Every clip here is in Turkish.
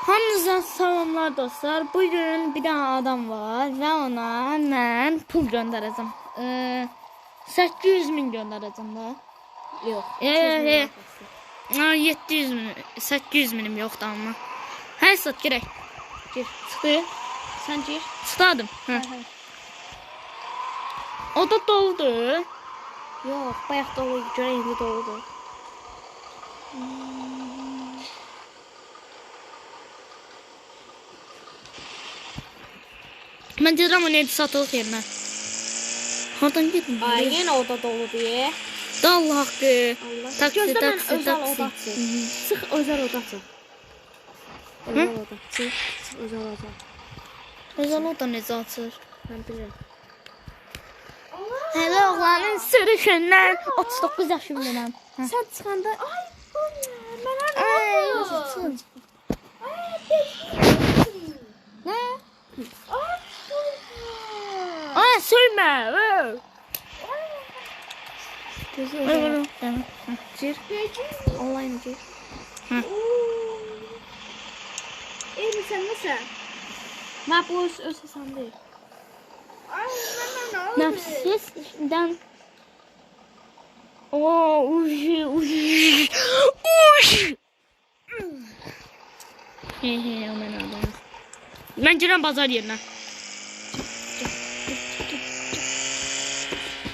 Hamınıza salamlar dostlar. Bugün bir tane adam var ve ona ben pul göndereceğim. 800 min göndereceğim da. Yok. 700 min, 800 minim yoktu ama. Her saat gerek. Gir. Sıkı. Sen gir. Sıkladım. O da doldu. Yok. Bayaq dolu. Görə indi doludur. Ben dedim o neydi satılık yerine. Oradan gittim. Ay, yenə o da dolu deyə. Da Allah haqqı. Taksi, Gözlə mən taksi, özəl taksi. oda açım. Sıx özəl oda açım. Özəl oda. Çıx özəl oda. Özel o da necə açır? Mən bilirəm. Hele oğlanın sürüşündən 39 yaşındayım. Sən çıxanda ay bu nə? Mənə Ay, nə nasıl? oldu? Ne? Ay, Ay, sürme. gözü Ay, özəl. bunu. Tamam. Gir. Online gir. Hı. İyi misən, nəsə? Mən bu öz hesabım deyil. Ay, mənə nə oldu? Nefsizden. Uş. He, o ben aldım. Ben giren pazar yerine.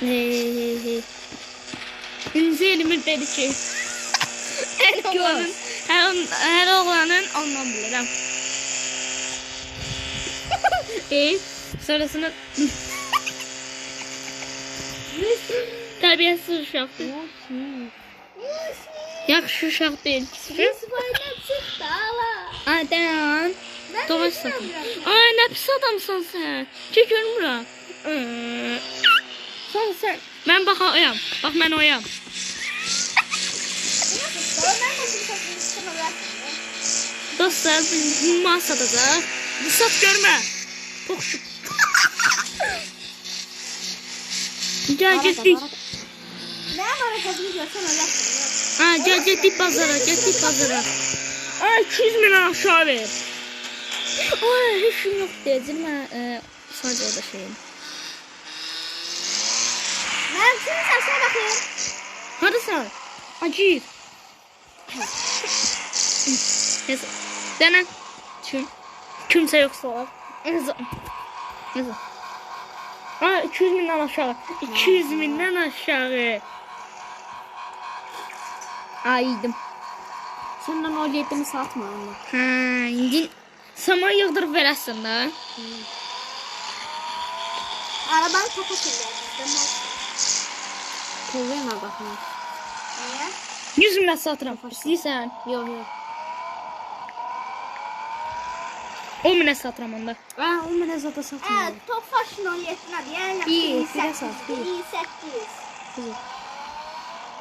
He. İnsan dedi ki. Her oğlanın ondan bilirim. Sonrasını terbiyesiz uşaqdır. Yaxşı uşaq deyil. Sıfayla çıx da ala. Adan. Doğru satın. Ay ne pis adamsan sen. Ki görmürəm. Sen. Ben oyam. Bak ben oyam. Dostlar biz mal satacaq. Bu sat görmə. Toxşu. Gel getdik. Nə maraqasını görsən öləsən. Ha gel getdik bazara. Ay 200 min aşağı ver. Ay hiç şey yok diyeceğim ben sadece o da şeyim. Mən sizin səsinə baxıyorum. Hadi sen. Acıyır. Neyse. Dene. Kimse yoksa var. Neyse. Aa 200 binden aşağı. 200 binden aşağı. Aydım. Səndən o yedimi satma amma. Ha, indi saman yığdırıb verəsən də. Arabanı tapak eləyəcəm. Pulvermə baxma. Niyə? 100 bindən satıram. İstəyirsən. Yox. 10 bindən satıram onda. O mənə zata satma. Tofaşın 17'nə deyən. Bir sat. 1800.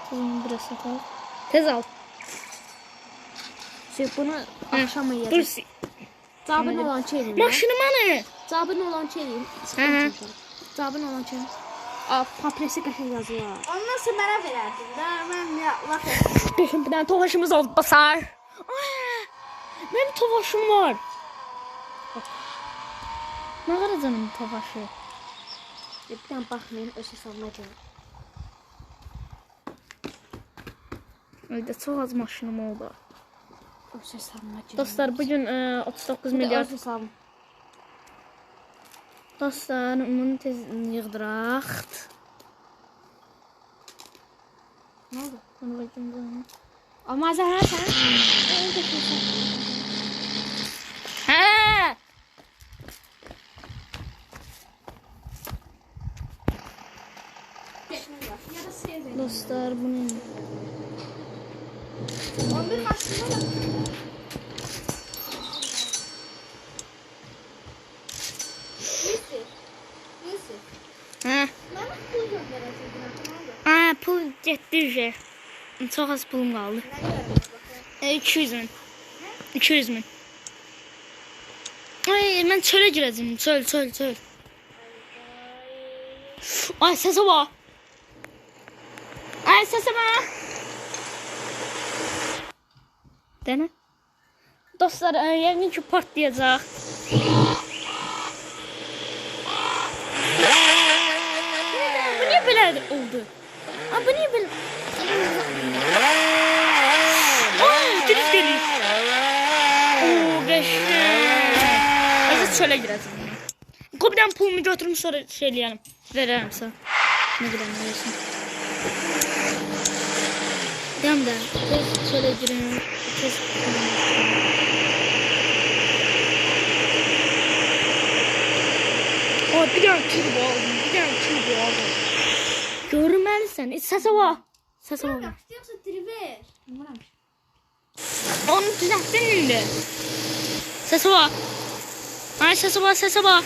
Kızım biraz satalım. Tez al. Bunu axşam Dur. yeyəcəm. Cabın olan çeyriyim. Maşınım hani. Cabın olan çeyriyim. Hı. Cabın olan çeyriyim. Papresi qəşəng yazılar. Ondan sonra mənə verərdin də. Mən ya laf etdim. Beşim bir tane tofaşımız oldu basar. Benim tofaşım var. Ne kadar canım tofaşı? Bir dənə baxmayın, öz hesabıma gəlin. Öyle çok az maşınım oldu. Öz hesabıma gəlin. Dostlar bugün 39 Bir də milyar. öz hesabım. Dostlar bunu tez yığdıraq. Nə oldu? Onu bakayım. Amma zəhər sən? He. Dostlar bunu 11 maşında da. Yusuf. He. Mənə pul göndərəcəkdin. Aa pul getdi. Çok az pulum kaldı. Nə görürəm? 200 min. 200 min. Ay ben çöle gireceğim. Çöl. Ay sese bak. Ay sese bak. Dene. Dostlar, yəqin ki partlayacaq. Bu niyə belə oldu? Bu niyə belə? Giriş geliyor. Azıcık çölə girəcəm. Qobidən pulumu götürüm, sonra şey eləyərəm. Verərəm sən. Nə qədər nə versin. Deyəm də, tez çölə girim. Tez bir dənə turbo aldım. Görməlisən. Səsə var. Səsə var. Yoksa triver. Onu düzəltdin indi. Səsə var. Ay səsə var.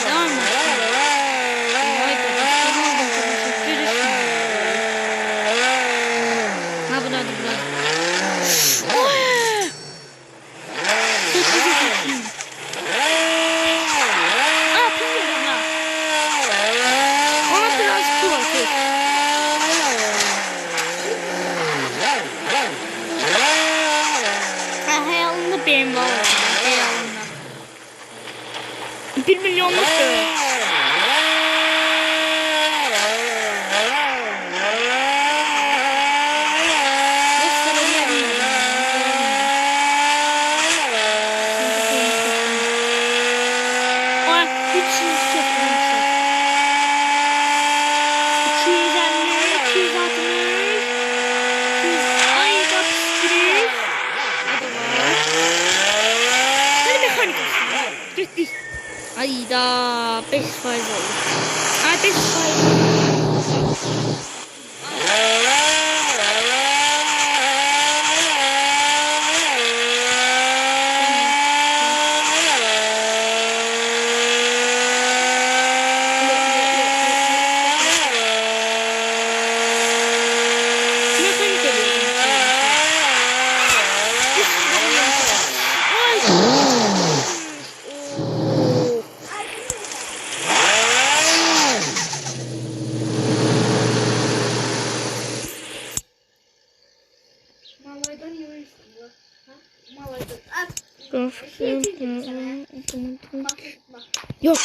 Devam et. Ha burada. Ona biraz pul atıyor. Hayalında benim var. Hayalında. 1 milyonluk Ayda 5 faiz oldu. Ay 5 faiz. Malaydan yiyorsun bu. Malaydan. Yok.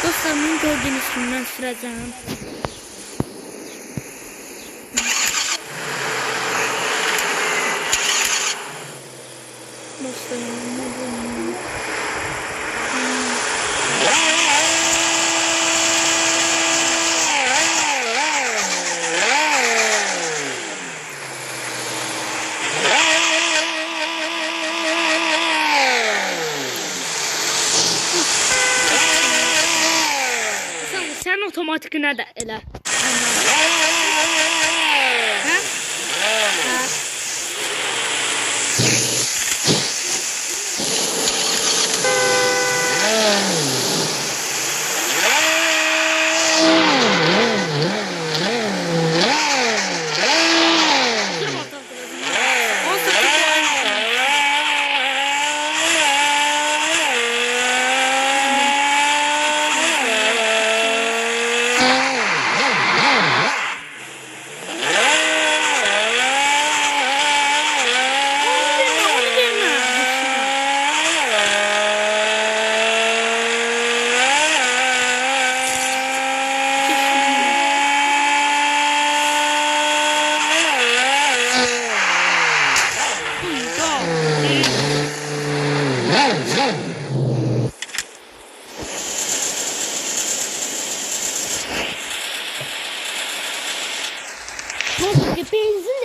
Dostlarımın gördüğünüz gibi ben süreceğim. Dostlarım. Sen otomatikine de elə. Hə? Hə.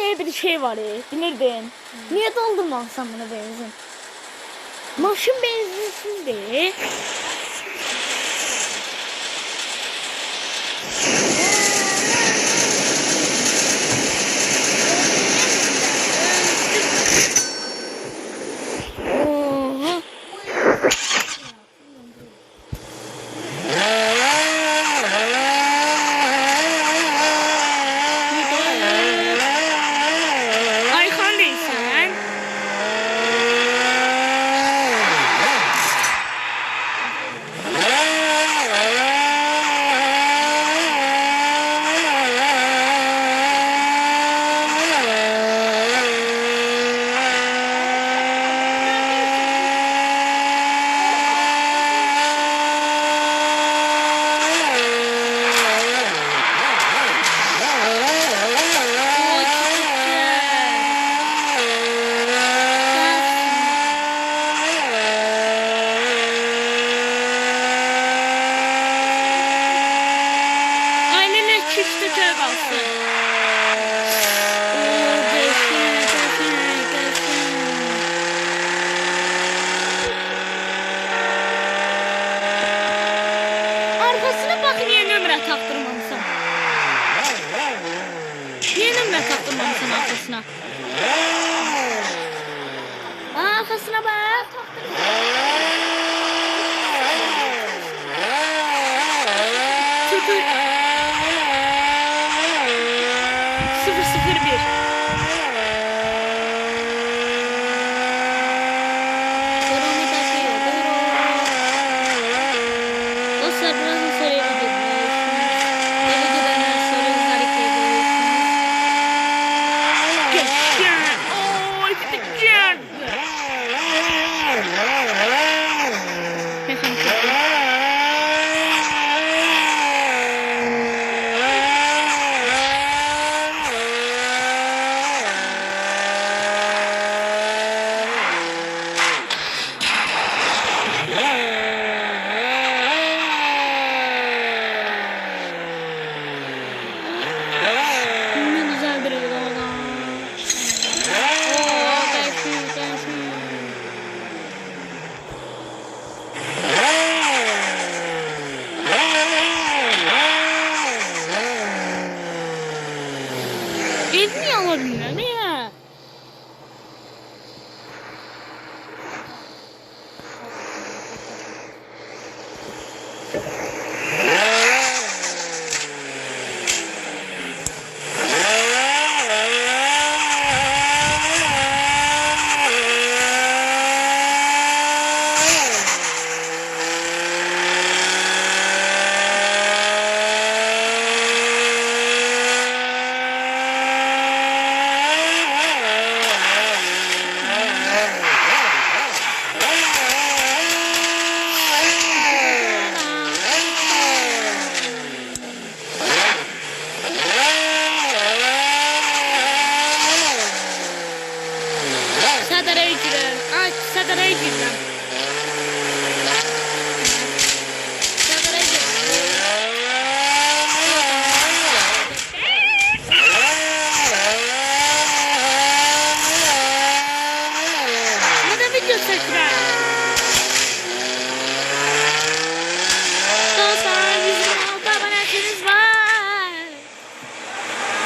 diye bir şey var ya. Bilirdin. Niye doldurmamsan bunu benzin? Maşın benzinsiz de. Oha. Aykan değilsen. Aileler çifte köy bastı. Arkasına bak niye nömrə taktırmamışsın? Niye nömrə taktırmamışsın arkasına? Arkasına bak. Sıfır. 001. Barometre şey yok. Dostlar birazdan soruya gidiyoruz. Eve gidenler soruyorlar ekleyebilirsiniz. Geçen. Ooo geçen. Ne güzel bir yol olan. Oo, gelsin, gelsin. Ev niye alabilirim ya?